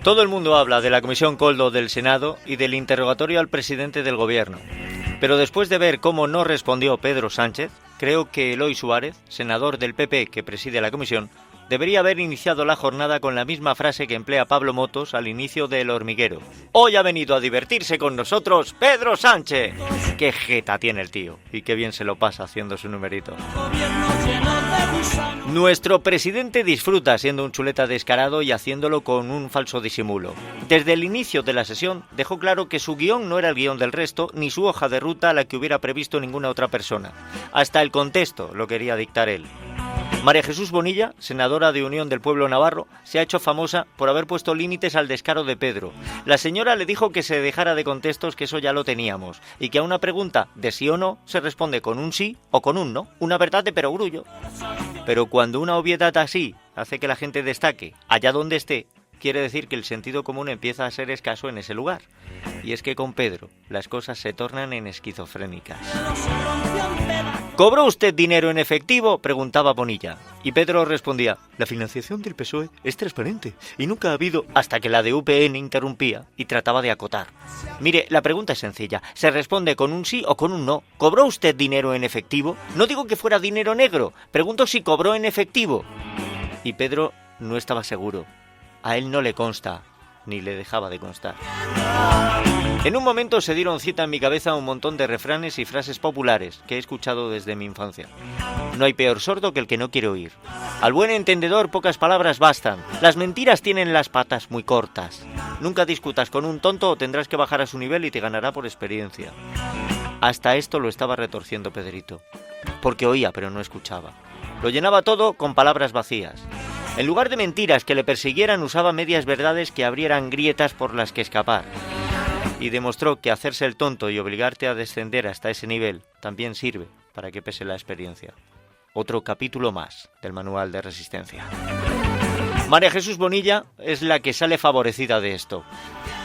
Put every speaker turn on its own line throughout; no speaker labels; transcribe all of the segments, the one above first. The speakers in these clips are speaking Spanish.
Todo el mundo habla de la Comisión Koldo del Senado y del interrogatorio al presidente del Gobierno. Pero después de ver cómo no respondió Pedro Sánchez, creo que Eloy Suárez, senador del PP que preside la comisión, debería haber iniciado la jornada con la misma frase que emplea Pablo Motos al inicio de El Hormiguero. Hoy ha venido a divertirse con nosotros Pedro Sánchez. ¡Qué jeta tiene el tío! Y qué bien se lo pasa haciendo su numerito. Nuestro presidente disfruta siendo un chuleta descarado y haciéndolo con un falso disimulo. Desde el inicio de la sesión dejó claro que su guión no era el guión del resto, ni su hoja de ruta la que hubiera previsto ninguna otra persona. Hasta el contexto lo quería dictar él. María Jesús Bonilla, senadora de Unión del Pueblo Navarro, se ha hecho famosa por haber puesto límites al descaro de Pedro. La señora le dijo que se dejara de contextos, que eso ya lo teníamos, y que a una pregunta de sí o no se responde con un sí o con un no, una verdad de perogrullo. Pero cuando una obviedad así hace que la gente destaque allá donde esté, quiere decir que el sentido común empieza a ser escaso en ese lugar. Y es que con Pedro las cosas se tornan en esquizofrénicas. ¿Cobró usted dinero en efectivo?, preguntaba Bonilla. Y Pedro respondía: la financiación del PSOE es transparente y nunca ha habido... Hasta que la de UPN interrumpía y trataba de acotar. Mire, la pregunta es sencilla. Se responde con un sí o con un no. ¿Cobró usted dinero en efectivo? No digo que fuera dinero negro. Pregunto si cobró en efectivo. Y Pedro no estaba seguro. A él no le consta, ni le dejaba de constar. En un momento se dieron cita en mi cabeza un montón de refranes y frases populares que he escuchado desde mi infancia. No hay peor sordo que el que no quiere oír. Al buen entendedor pocas palabras bastan. Las mentiras tienen las patas muy cortas. Nunca discutas con un tonto o tendrás que bajar a su nivel y te ganará por experiencia. Hasta esto lo estaba retorciendo Pedrito. Porque oía pero no escuchaba. Lo llenaba todo con palabras vacías. En lugar de mentiras que le persiguieran, usaba medias verdades que abrieran grietas por las que escapar. Y demostró que hacerse el tonto y obligarte a descender hasta ese nivel también sirve para que pese la experiencia. Otro capítulo más del manual de resistencia. María Jesús Bonilla es la que sale favorecida de esto.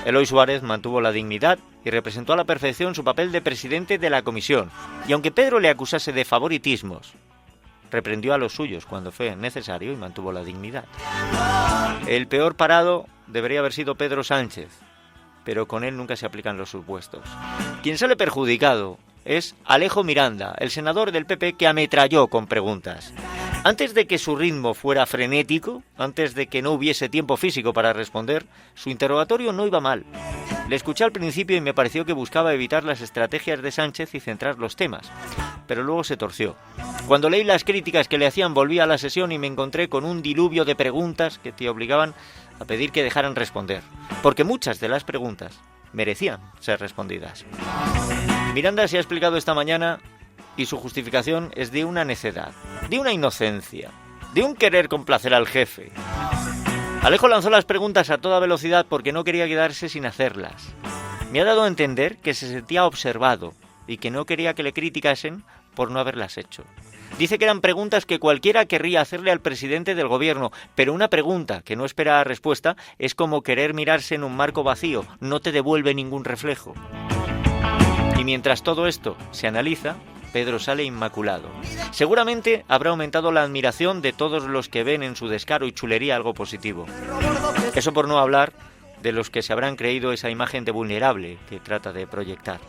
Eloy Suárez mantuvo la dignidad y representó a la perfección su papel de presidente de la comisión. Y aunque Pedro le acusase de favoritismos, reprendió a los suyos cuando fue necesario y mantuvo la dignidad. El peor parado debería haber sido Pedro Sánchez, pero con él nunca se aplican los supuestos. Quien sale perjudicado es Alejo Miranda, el senador del PP que ametralló con preguntas. Antes de que su ritmo fuera frenético, antes de que no hubiese tiempo físico para responder, su interrogatorio no iba mal. Le escuché al principio y me pareció que buscaba evitar las estrategias de Sánchez y centrar los temas, pero luego se torció. Cuando leí las críticas que le hacían, volví a la sesión y me encontré con un diluvio de preguntas que te obligaban a pedir que dejaran responder, porque muchas de las preguntas merecían ser respondidas. Miranda se ha explicado esta mañana y su justificación es de una necedad, de una inocencia, de un querer complacer al jefe. Alejo lanzó las preguntas a toda velocidad porque no quería quedarse sin hacerlas. Me ha dado a entender que se sentía observado y que no quería que le criticasen por no haberlas hecho. Dice que eran preguntas que cualquiera querría hacerle al presidente del gobierno, pero una pregunta que no espera respuesta es como querer mirarse en un marco vacío, no te devuelve ningún reflejo. Y mientras todo esto se analiza, Pedro sale inmaculado. Seguramente habrá aumentado la admiración de todos los que ven en su descaro y chulería algo positivo. Eso por no hablar de los que se habrán creído esa imagen de vulnerable que trata de proyectar.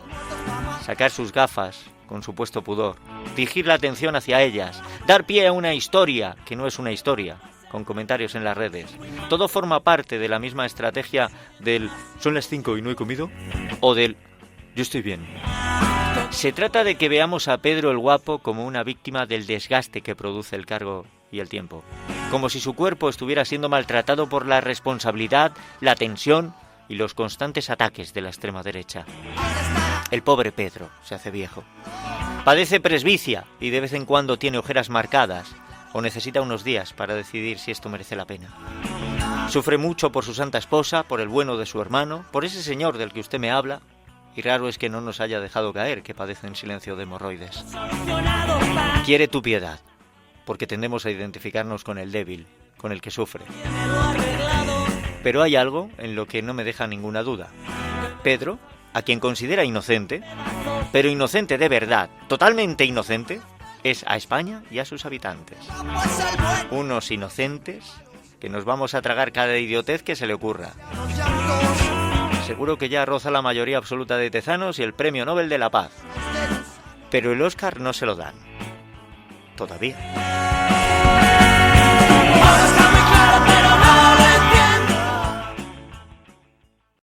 Sacar sus gafas con supuesto pudor, dirigir la atención hacia ellas, dar pie a una historia que no es una historia, con comentarios en las redes. Todo forma parte de la misma estrategia del «¿Son las 5 y no he comido?» o del «Yo estoy bien». Se trata de que veamos a Pedro el Guapo como una víctima del desgaste que produce el cargo y el tiempo. Como si su cuerpo estuviera siendo maltratado por la responsabilidad, la tensión y los constantes ataques de la extrema derecha. El pobre Pedro se hace viejo. Padece presbicia y de vez en cuando tiene ojeras marcadas o necesita unos días para decidir si esto merece la pena. Sufre mucho por su santa esposa, por el bueno de su hermano, por ese señor del que usted me habla, y raro es que no nos haya dejado caer que padece en silencio de hemorroides. Quiere tu piedad, porque tendemos a identificarnos con el débil, con el que sufre. Pero hay algo en lo que no me deja ninguna duda. Pedro, a quien considera inocente, pero inocente de verdad, totalmente inocente, es a España y a sus habitantes. Unos inocentes que nos vamos a tragar cada idiotez que se le ocurra. Seguro que ya roza la mayoría absoluta de Tezanos y el Premio Nobel de la Paz. Pero el Oscar no se lo dan. Todavía.